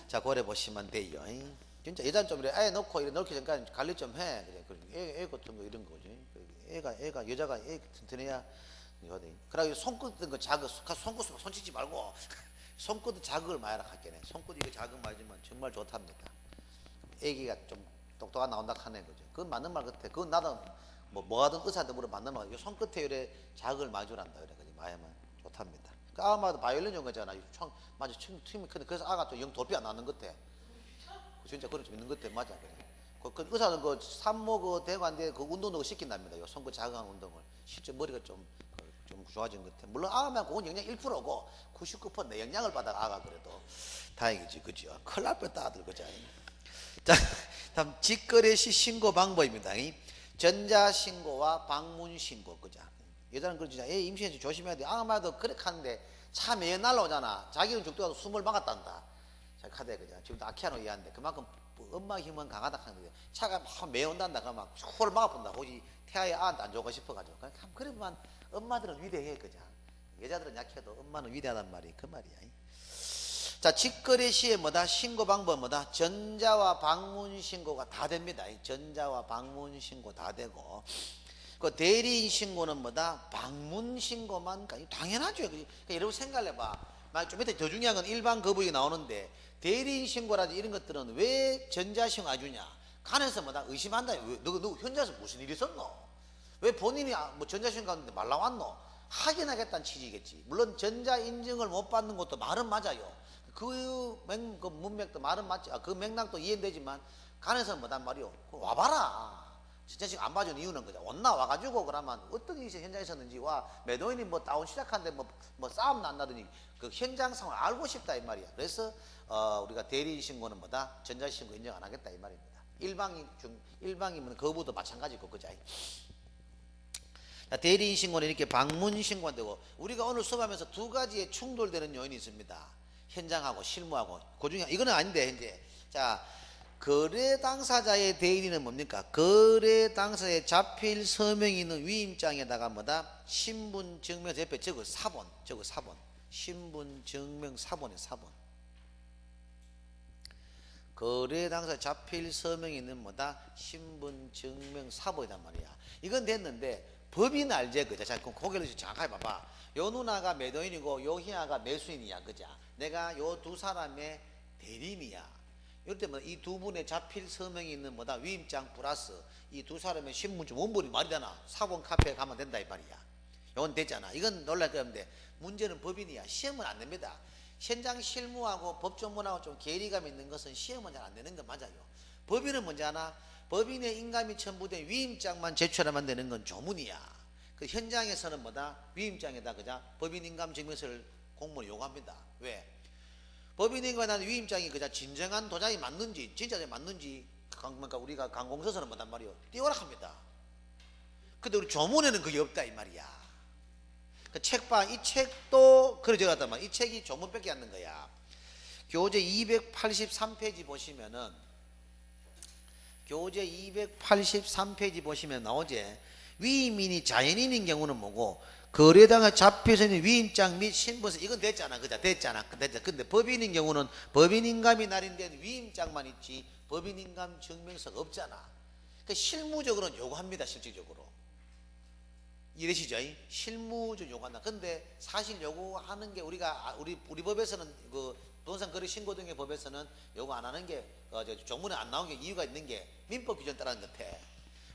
자 고래 보시면 돼요. 진짜 여자는 좀 이래 애 놓고 이래 놓기 전까지 관리 좀 해. 그래. 애 같은 거 이런 거지. 애가 여자가 애 튼튼해야 이거든. 그러고 손끝 같은 거 작은 손끝 손치지 말고 손끝 자극을 많이 할게네. 손끝 이거 자극 많이 주면 정말 좋답니다. 애기가 좀 똑똑한 나온다 하네 그죠. 그건 맞는 말 같아. 그건 나도 뭐 하든 의사한테 물어 맞는 말. 이 손끝에 이래 자극을 많이 주란다 그래. 그지 많이 하면 좋답니다. 그 아마도 바이올린 연 거잖아. 총 맞아. 춤이 큰데 그래서 아가 또 영 도피 안 나는 것 같아. 진짜 그런 좀 있는 것 같아. 맞아. 그 의사는 그 산모 그 대관대 그 운동도 시킨답니다. 요 손그 자극하는 운동을 실제 머리가 좀 좋아진 것 같아. 물론 아가면 그건 영양 1%고 99% 내영양을 받아 아가 그래도 다행이지, 그죠? 큰일 날 뻔했다 아들 그죠? 자, 다음 직거래 시 신고 방법입니다. 전자신고와 방문신고, 그죠? 여자는 그러지, 애 임신해서 조심해야 돼. 아마도 그렇게 하는데 차 매연 날라오잖아. 자기는 죽더라도 숨을 막았단다. 자, 카드에 그죠? 지금도 아키아노 이해하는데 그만큼 엄마 힘은 강하다 하는데 차가 막 매운단다 그러면 막 코를 막아본다. 혹시 태아의 아한테 안 좋고 싶어가지고. 그러면 엄마들은 위대해, 그죠? 여자들은 약해도 엄마는 위대하단 말이 그 말이야. 자, 직거래 시에 뭐다? 신고 방법 뭐다? 전자와 방문 신고가 다 됩니다. 전자와 방문 신고 다 되고, 그 대리인 신고는 뭐다? 방문 신고만. 당연하죠. 그러니까 여러분 생각해봐. 좀 밑에 더 중요한 건 일반 거부이 나오는데 대리인 신고라든지 이런 것들은 왜 전자 신고 안 주냐? 간에서 뭐다? 의심한다. 너 현장에서 무슨 일이 있었노? 왜 본인이 뭐 전자 신고 갔는데 말 나왔노? 확인하겠다는 취지겠지. 물론 전자 인증을 못 받는 것도 말은 맞아요. 그 문맥도 말은 맞지. 그 맥락도 이해되지만 간에서는 뭐단 말이요. 와봐라. 진짜 지금 안 봐준 이유는 거죠. 온나 와가지고 그러면 어떤 일이 현장에 있었는지 와 매도인이 뭐 다운 시작하는데 뭐 싸움 난다더니 그 현장 상황을 알고 싶다 이 말이야. 그래서 우리가 대리인 신고는 뭐다? 전자 신고 인정 안 하겠다 이 말입니다. 일방이면 거부도 마찬가지고 그죠. 대리인 신고는 이렇게 방문 신고가 되고, 우리가 오늘 수업하면서 두 가지의 충돌되는 요인이 있습니다. 현장하고 실무하고. 그 중에 이거는 아닌데 현재. 자, 거래 당사자의 대리인은 뭡니까? 거래 당사자의 자필 서명이 있는 위임장에다가 뭐다? 신분 증명 옆에 저거 사본. 신분 증명 사본에 사본. 거래 당사자 자필 서명이 있는 뭐다? 신분 증명 사본이란 말이야. 이건 됐는데 법인 알제, 그자? 자, 고개를 정확하게 봐봐. 요 누나가 매도인이고 요 희아가 매수인이야, 그자? 내가 요 두 사람의 대리인이야. 이럴 때 뭐 이 두 분의 자필 서명이 있는 뭐다? 위임장 플러스 이 두 사람의 신분증 원본이 말이 되나? 사본 카페에 가면 된다 이 말이야. 요건 됐잖아. 이건 놀랄 거 없는데 문제는 법인이야. 시험은 안 됩니다. 현장 실무하고 법조문하고 좀 괴리감 있는 것은 시험은 잘 안 되는 건 맞아요. 법인은 뭔지 아나? 법인의 인감이 첨부된 위임장만 제출하면 되는 건 조문이야. 그 현장에서는 뭐다? 위임장에다 그자 법인 인감 증명서를 공무원이 요구합니다. 왜? 법인 인감에 대한 위임장이 그자 진정한 도장이 맞는지 진짜 맞는지 그러니까 우리가 관공서서는 뭐단 말이요? 띄워라 합니다. 근데 우리 조문에는 그게 없다 이 말이야. 그 책방 이 책도 그려져 갔단 말이야. 이 책이 조문밖에 안 는 거야. 교재 283페이지 보시면은 교재 283페이지 보시면 나오지. 위임인이 자연인인 경우는 뭐고 거래당의 자필서 있는 위임장 및 신분서 이건 됐잖아, 그자? 됐잖아. 근데 법인인 경우는 법인인감이 날인된 위임장만 있지 법인인감 증명서가 없잖아. 그러니까 실무적으로는 요구합니다. 실질적으로 이러시죠? 실무적으로 요구한다. 근데 사실 요구하는 게 우리 법에서는 그 부동산 거래 신고 등의 법에서는 요구 안 하는 게 조문에 안 나온 게 이유가 있는 게 민법 규정 따르는 것 같아.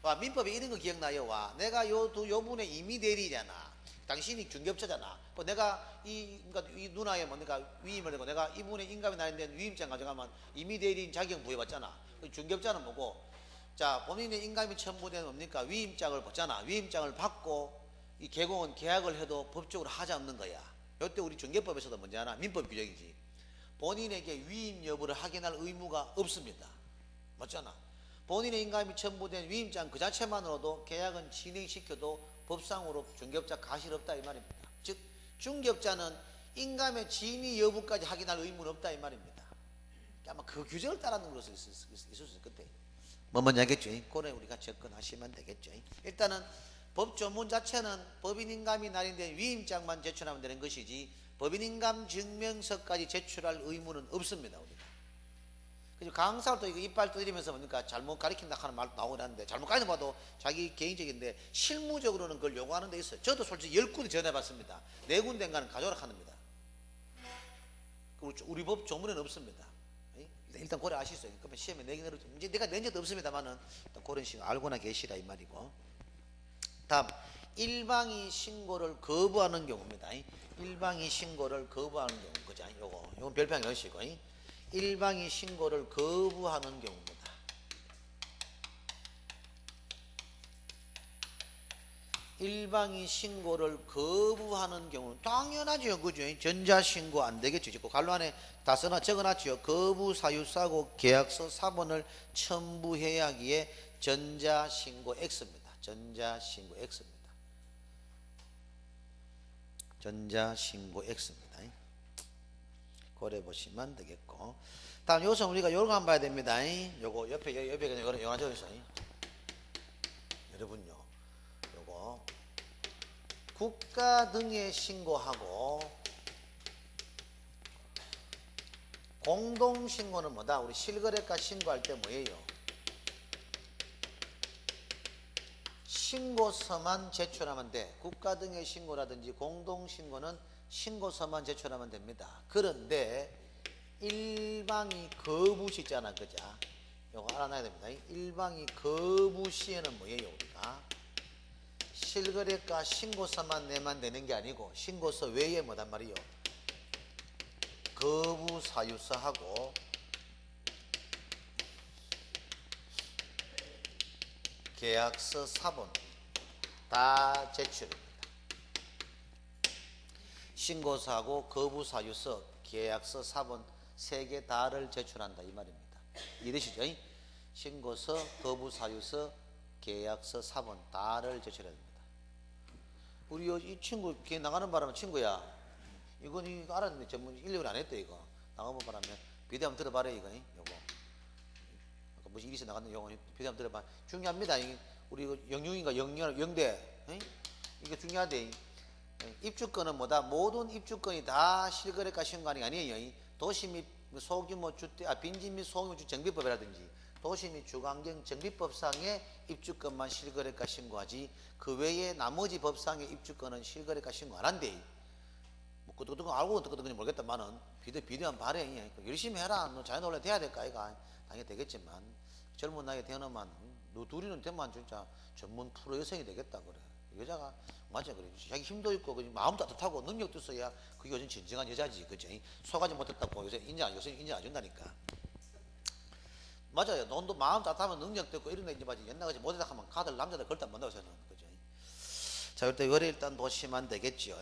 와, 민법에 이런 거 기억나요? 와, 내가 요 분의 임의 대리잖아. 당신이 중개업자잖아. 내가 그러니까 이 누나의 내가 위임을 하고 내가 이분의 인감이 날인된 위임장 가져가면 임의 대리인 자격 부여받잖아. 중개업자는 뭐고? 자, 본인의 인감이 첨부된 뭡니까? 위임장을 받잖아. 위임장을 받고 이 개공은 계약을 해도 법적으로 하자 없는 거야. 이때 우리 중개법에서도 뭔지 알아? 민법 규정이지. 본인에게 위임 여부를 확인할 의무가 없습니다. 맞잖아. 본인의 인감이 첨부된 위임장 그 자체만으로도 계약은 진행시켜도 법상으로 중개업자 가실 없다 이 말입니다. 즉 중개업자는 인감의 진위 여부까지 확인할 의무는 없다 이 말입니다. 아마 그 규정을 따르는 것을 있었을 그때 뭐 뭔지 알겠죠? 그래 우리가 접근하시면 되겠죠. 일단은 법조문 자체는 법인인감이 날인된 위임장만 제출하면 되는 것이지 법인인감 증명서까지 제출할 의무는 없습니다. 우리가. 그래서 강사도 이거 이빨 두드리면서 뭡니까 잘못 가리킨다 하는 말도 나오긴 하는데 잘못 가리는 봐도 자기 개인적인데 실무적으로는 그걸 요구하는 데 있어요. 저도 솔직히 10군데 전해봤습니다. 4군데인가는 가져오라 합니다. 우리 법 조문에는 없습니다. 일단 고려 아시죠? 그러면 시험에 내기는 이제 내가 낸 적도 없습니다만은 일단 그런 식으로 알고나 계시라 이 말이고. 다음 일방이 신고를 거부하는 경우입니다. 일방이 신고를 거부하는 경우, 그죠? 요거 별표하기 넣으시고, 일방이 신고를 거부하는 경우입니다. 일방이 신고를 거부하는 경우는 당연하죠, 그죠? 전자신고 안 되겠죠. 지금 갈로 안에 다 적어놨죠. 거부 사유사고 계약서 사본을 첨부해야 하기에 전자신고 X입니다. 전자신고 X입니다. 전자신고 X입니다. 고려 보시면 되겠고, 다음 요소 우리가 요런 거 한번 봐야 됩니다. 요거 옆에 그냥 요거 적어주세요. 여러분요, 요거 국가 등에 신고하고 공동신고는 뭐다? 우리 실거래가 신고할 때 뭐예요? 신고서만 제출하면 돼. 국가 등의 신고라든지 공동신고는 신고서만 제출하면 됩니다. 그런데 일방이 거부시 있잖아, 그죠? 이거 알아놔야 됩니다. 일방이 거부시에는 뭐예요, 우리가? 실거래가 신고서만 내면 되는 게 아니고 신고서 외에 뭐단 말이요? 거부 사유서하고 계약서 사본 다 제출입니다. 신고서하고 거부 사유서, 계약서, 사본 세 개 다를 제출한다 이 말입니다. 이해되시죠? 신고서, 거부 사유서, 계약서, 사본 다를 제출해야 됩니다. 우리 이 친구 걔 나가는 바람에 친구야, 이건 이거 알았는데 전문 1년을 안 했대. 이거 나가는 바람에 비대 한번 들어봐라. 이거 요거 아까 무슨 일이 있어 나갔는데 요거 비대 한번 들어봐. 중요합니다. 우리 이거 영유인가 영대 이게 중요하대. 입주권은 뭐다? 모든 입주권이 다 실거래가 신고하는 게 아니에요. 도시 및 소규모 주택, 빈집 및 소규모 주택 정비법이라든지 도시 및 주거환경 정비법상의 입주권만 실거래가 신고하지, 그 외에 나머지 법상의 입주권은 실거래가 신고 안 한대. 뭐 그것도 알고 그것도 모르겠다만은 비대한 발행 열심히 해라. 너 자연원래 돼야 될까? 이가 당연히 되겠지만 젊은 나이에 태어나면 너 둘이는 되면 진짜 전문 프로 여성이 되겠다 그래. 여자가 맞아 그래. 자기 힘도 있고 마음도 따뜻하고 능력도 있어야 그게 요즘 진정한 여자지, 그치? 소가지 못했다고 요새 인정 안 준다니까. 맞아요. 너도 마음 따뜻하면 능력도 있고 이런 데 이제 맞지. 옛날같이 못했다 하면 가들 남자들 걸다 못한다고 저는, 그죠? 자, 그때 요래 일단 보시면 되겠죠.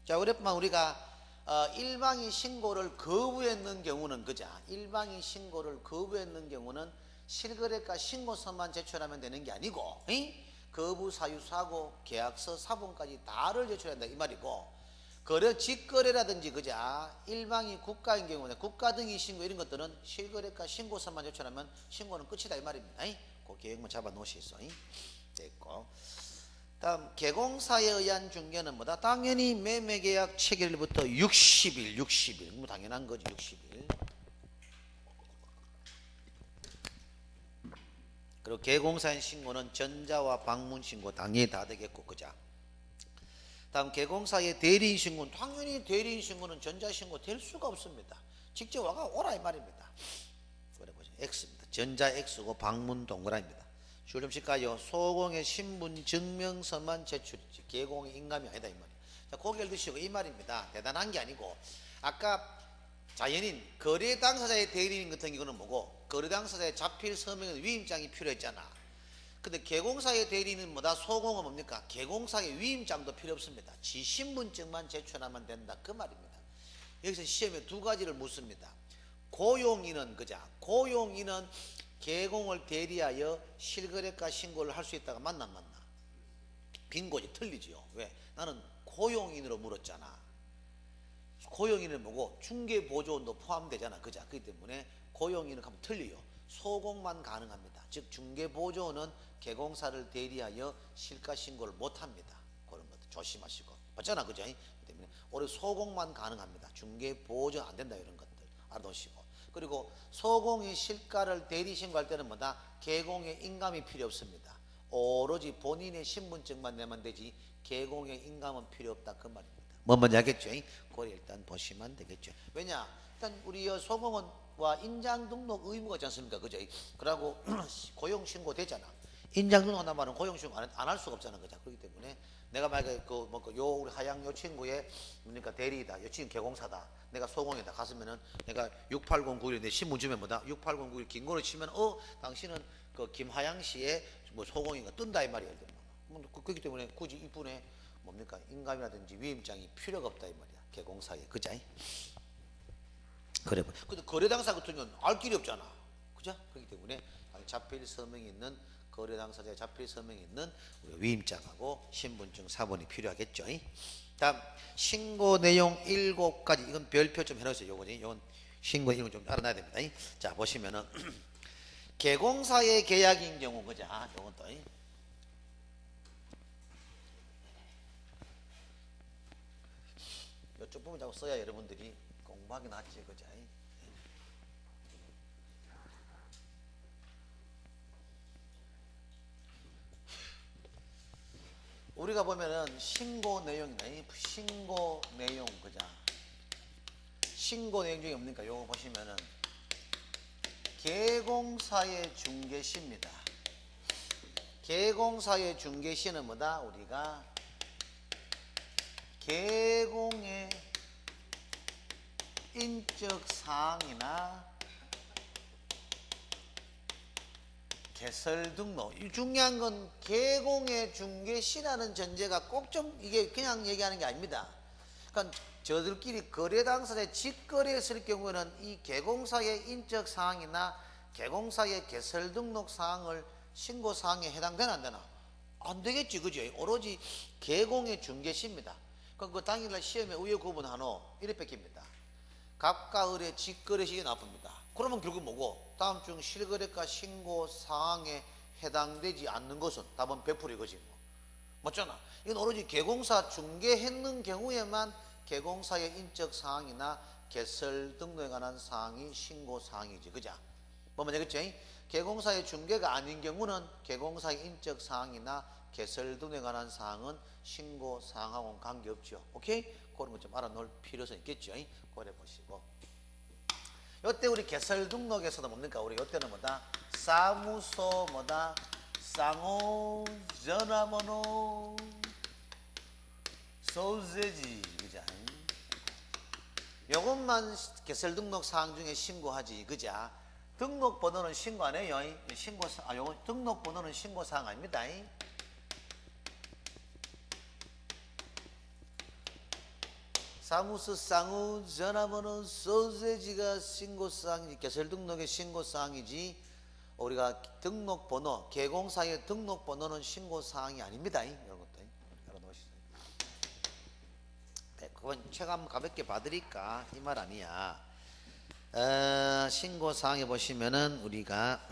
자, 그랬지만 우리가 일방이 신고를 거부했는 경우는, 그죠? 일방이 신고를 거부했는 경우는 실거래가 신고서만 제출하면 되는 게 아니고, 거부 사유서하고 계약서 사본까지 다를 제출한다 이 말이고, 거래 직거래라든지, 그죠? 일방이 국가인 경우는 국가 등이 신고 이런 것들은 실거래가 신고서만 제출하면 신고는 끝이다 이 말입니다. 그 계획만 잡아 놓으시소. 됐고, 다음 개공사에 의한 중개는 뭐다? 당연히 매매계약 체결일부터 60일 뭐 당연한 거지. 60일. 그리고 개공사인 신고는 전자와 방문 신고 당연히 다 되겠고, 그죠? 다음 개공사의 대리인 신고는 당연히 대리인 신고는 전자 신고 될 수가 없습니다. 직접 와가 오라 이 말입니다. 그래 보죠. X입니다. 전자 X고 방문 동그라미입니다. 줄 좀 칠까요? 소공의 신분 증명서만 제출이지 개공의 인감이 아니다 이 말이에요. 자, 고개를 드시고 이 말입니다. 대단한 게 아니고, 아까 자연인 거래 당사자의 대리인 같은 경우는 뭐고, 거래 당사자의 자필 서명의 위임장이 필요했잖아. 근데 개공사의 대리인은 뭐다? 소공은 뭡니까? 개공사의 위임장도 필요 없습니다. 지 신분증만 제출하면 된다 그 말입니다. 여기서 시험에 두 가지를 묻습니다. 고용인은, 그자? 고용인은 개공을 대리하여 실거래가 신고를 할 수 있다가 맞나? 빈고지. 틀리지요. 왜? 나는 고용인으로 물었잖아. 고용인은 뭐고 중개보조원도 포함되잖아, 그자? 그렇기 때문에 고용인은 하면 틀려요. 소공만 가능합니다. 즉 중개보조원은 개공사를 대리하여 실가신고를 못합니다. 그런 것들 조심하시고. 맞잖아, 그죠? 그렇기 때문에 오히려 소공만 가능합니다. 중개보조 안 된다 이런 것들 알아두시고. 그리고 소공이 실가를 대리신고할 때는 뭐다? 개공의 인감이 필요 없습니다. 오로지 본인의 신분증만 내면 되지 개공의 인감은 필요 없다 그 말입니다. 뭐 먼저 하겠죠? 그걸 일단 보시면 되겠죠. 왜냐? 일단 우리 소공은 인장 등록 의무가 있지 않습니까? 그죠? 그러고 고용 신고 되잖아. 인장등록한단 말은 고용시험 안 할 수가 없잖아, 그죠? 그렇기 때문에 내가 만약에 요 우리 하양 요 친구의 그러니까 대리이다, 요 친구 개공사다, 내가 소공이다 갔으면은 내가 68091 내 신문 주면 뭐다 68091 긴고를 치면 당신은 그 김하양 씨의 뭐 소공인가 뜬다 이 말이야. 그렇기 때문에 굳이 이분의 뭡니까 인감이라든지 위임장이 필요가 없다 이 말이야, 개공사에. 그죠? 그래. 근데 거래 당사 같은 경우는 알 길이 없잖아, 그죠? 그렇기 때문에 자필 서명이 있는 거래 당사자의 자필 서명이 있는 위임장하고 신분증 사본이 필요하겠죠. 다음 신고 내용 7가지. 이건 별표 좀 해놓으세요. 요거지. 요건 신고 이름 좀 알아놔야 됩니다. 자 보시면은 개공사의 계약인 경우, 그죠? 요건 또 이쪽 부분 자꾸 써야 여러분들이 공부하기 낫지, 그죠? 우리가 보면은 신고 내용이다. 신고 내용, 그죠? 신고 내용 중에 뭡니까? 요거 보시면은 개공사의 중개시입니다. 개공사의 중개시는 뭐다? 우리가 개공의 인적 사항이나 개설 등록. 중요한 건 개공의 중개시라는 전제가 꼭 좀 이게 그냥 얘기하는 게 아닙니다. 그러니까 저들끼리 거래 당사자의 직거래했을 경우에는 이 개공사의 인적 사항이나 개공사의 개설 등록 사항을 신고 사항에 해당되나 안 되나? 안 되겠지, 그죠? 오로지 개공의 중개시입니다. 그럼 그 당일날 시험에 우여 구분하노 이래 뺏깁니다. 갑과 을의 직거래 시기가 나쁩니다. 그러면 결국 뭐고? 다음 중 실거래가 신고 사항에 해당되지 않는 것은 답은 100% 이거지 뭐. 맞잖아. 이건 오로지 개공사 중개했는 경우에만 개공사의 인적 사항이나 개설 등록에 관한 사항이 신고 사항이지, 그죠? 뭐 되겠지? 개공사의 중개가 아닌 경우는 개공사의 인적 사항이나 개설 등록에 관한 사항은 신고 사항하고는 관계없죠. 오케이? 그런 거 좀 알아놓을 필요성이 있겠죠. 그래 보시고. 요때 우리 개설 등록에서도 뭡니까? 우리 요때는 뭐다? 사무소 뭐다? 쌍호 전화번호 소재지, 그죠? 요것만 개설 등록 사항 중에 신고하지, 그죠? 등록 번호는 신고 안 해요. 요건 등록 번호는 신고 사항 아닙니다. 사무소 쌍우 전화번호 소재지가 신고사항이지, 개설등록의 신고사항이지, 우리가 등록번호, 개공사의 등록번호는 신고사항이 아닙니다. 이런 것도 알아놓으시죠. 네, 그건 체감 가볍게 봐드릴까 이 말 아니야. 신고사항에 보시면은 우리가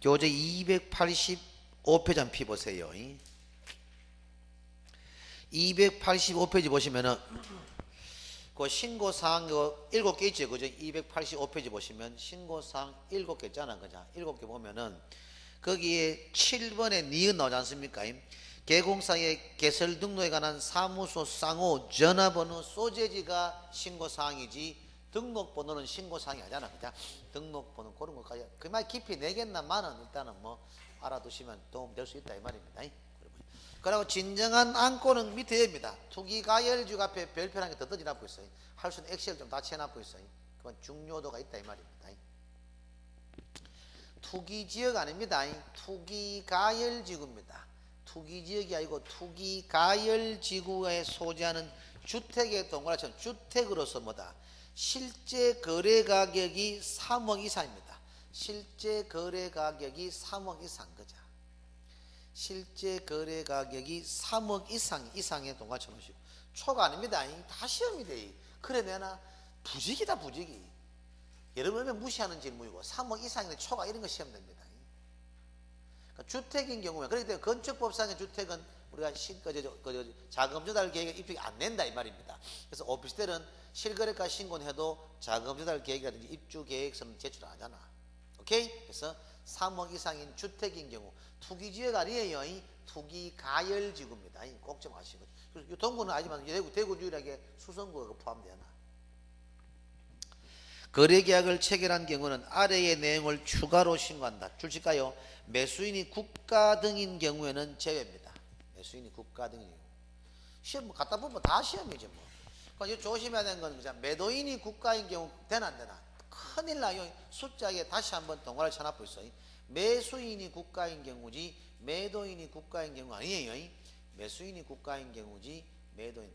교재 285페이지 한 피 보세요. 285페이지 보시면은 그 신고사항 7개 있죠, 그죠? 285페이지 보시면 신고사항 7개 있잖아, 그죠? 7개 보면은 거기에 7번에 니은 나오지 않습니까? 개공사의 개설 등록에 관한 사무소 쌍호 전화번호 소재지가 신고사항이지 등록번호는 신고사항이 아니잖아, 그죠? 등록번호 그런 것까지 그 말 깊이 내겠나마는 일단은 뭐 알아두시면 도움 될 수 있다 이 말입니다. 그리고 진정한 안건은 밑에입니다. 투기가열지구 앞에 별표라는 게 더더지 납고 있어요. 할 수는 엑셀 좀 다 채납고 있어요. 그건 중요도가 있다 이 말입니다. 투기지역 아닙니다. 투기가열지구입니다. 투기지역이 아니고 투기가열지구에 소재하는 주택의 동그라처럼 주택으로서 뭐다? 실제 거래 가격이 3억 이상입니다. 실제 거래 가격이 3억 이상, 그죠? 실제 거래 가격이 3억 이상의 동그라쳐 놓으시고 초가 아닙니다. 다 시험이 돼. 그래 내나 부직이다 부직이. 여러분은 무시하는 질문이고 3억 이상의 초가 이런 거 시험 됩니다. 그러니까 주택인 경우에 그렇기 때문에 건축법상의 주택은 우리가 자금 조달 계획에 입주가 안 낸다 이 말입니다. 그래서 오피스텔은 실거래가 신고는 해도 자금 조달 계획이라든지 입주 계획서는 제출 안 하잖아. 오케이? 그래서 3억 이상인 주택인 경우 투기지역 아니에요. 투기가열지구입니다. 꼭 좀 아시고. 동구는 아니지만 대구 유일하게 수성구가 포함되나. 거래계약을 체결한 경우는 아래의 내용을 추가로 신고한다. 줄칠까요? 매수인이 국가 등인 경우에는 제외입니다. 매수인이 국가 등인 경우. 시험 뭐 갖다 보면 다 시험이죠 뭐. 그러니까 조심해야 되는 건 그냥 매도인이 국가인 경우 되나 안 되나? 큰일 나요. 숫자에 다시 한번 동화를 쳐놔보 있어요. 매수인이 국가인 경우지 매도인이 국가인 경우 아니에요. 매수인이 국가인 경우지 매도인.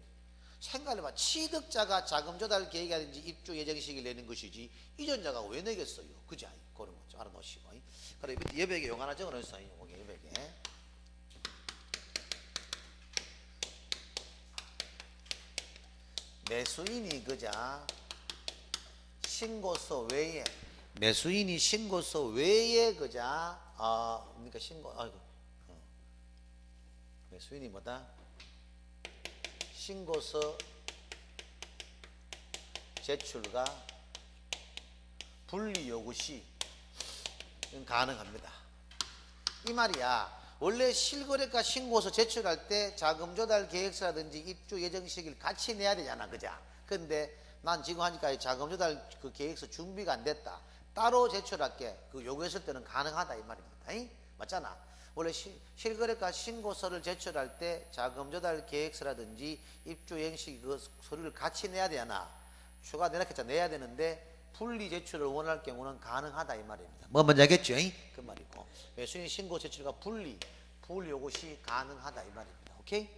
생각해봐. 취득자가 자금 조달 계획이라든지 입주 예정 시기를 내는 것이지 이전자가 왜 내겠어요? 그지? 그런 거 좀 알아놓으시고. 그래 여백에 용 하나 적어놓으세요. 여백에. 매수인이 그자 신고서 외에 매수인이 신고서 외에 그자 그러니까 매수인이 뭐다? 신고서 제출과 분리 요구 시 가능합니다. 이 말이야. 원래 실거래가 신고서 제출할 때 자금 조달 계획서라든지 입주 예정 시기를 같이 내야 되잖아, 그자? 근데 난 지금 하니까 자금 조달 그 계획서 준비가 안 됐다. 따로 제출할게. 그 요구했을 때는 가능하다 이 말입니다. 맞잖아. 원래 실거래가 신고서를 제출할 때 자금 조달 계획서라든지 입주 예정 시기 그 서류를 같이 내야 되잖아. 추가 내야 되는데 분리 제출을 원할 경우는 가능하다 이 말입니다. 뭐 먼저 하겠죠? 그 말이고 매수인 신고 제출과 분리 요구 시 가능하다 이 말입니다. 오케이?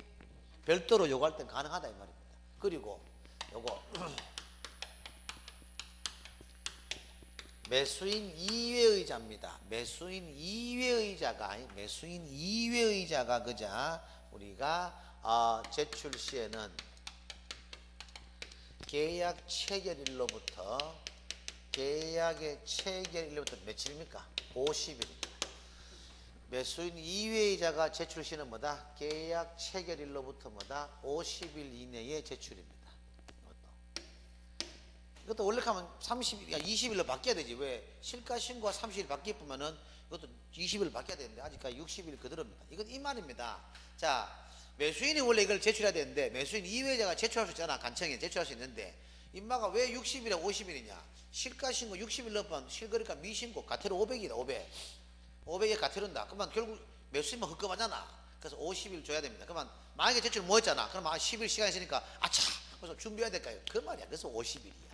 별도로 요구할 땐 가능하다 이 말입니다. 그리고 요거 매수인 이외의자입니다. 매수인 이외의자가 그자 우리가 제출 시에는 계약 체결일로부터 계약의 체결일로부터 며칠입니까? 50일입니다. 매수인 이외의자가 제출 시는 뭐다? 계약 체결일로부터 뭐다? 50일 이내에 제출입니다. 이것도 원래 하면 30일, 20일로 바뀌어야 되지. 왜? 실가신고가 30일 바뀌면은 이것도 20일 바뀌어야 되는데 아직까지 60일 그대로입니다. 이건 이 말입니다. 자, 매수인이 원래 이걸 제출해야 되는데 매수인 이외자가 제출할 수 있잖아. 간청에 제출할 수 있는데 임마가 왜 60일에 50일이냐? 실가신고 60일 넣으면 실거래가 미신고 가태료 500이다. 500에 가태료인다. 그러면 결국 매수인만 흑금하잖아. 그래서 50일 줘야 됩니다. 그러면 만약에 제출 뭐 했잖아. 그러면 10일 시간 있으니까 아차! 그래서 준비해야 될까요? 그 말이야. 그래서 50일이야.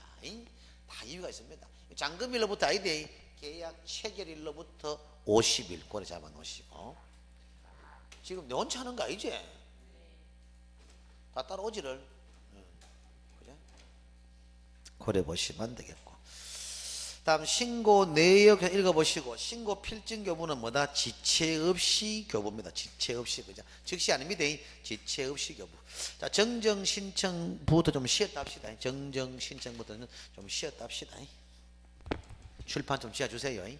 다 이유가 있습니다. 잔금일로부터 아이디 계약 체결일로부터 50일 고래 잡아 놓으시고 지금 내원치 하는 거 아니지? 다 따라오지를 그래? 고래 보시면 되겠고 다음 신고 내역 읽어보시고 신고 필증 교부는 뭐다? 지체 없이 교부입니다. 지체 없이 그죠? 즉시 아닙니다. 지체 없이 교부. 자 정정 신청부터 좀 쉬었다 합시다. 정정 신청부터는 좀 쉬었다 합시다. 출판 좀 지어주세요.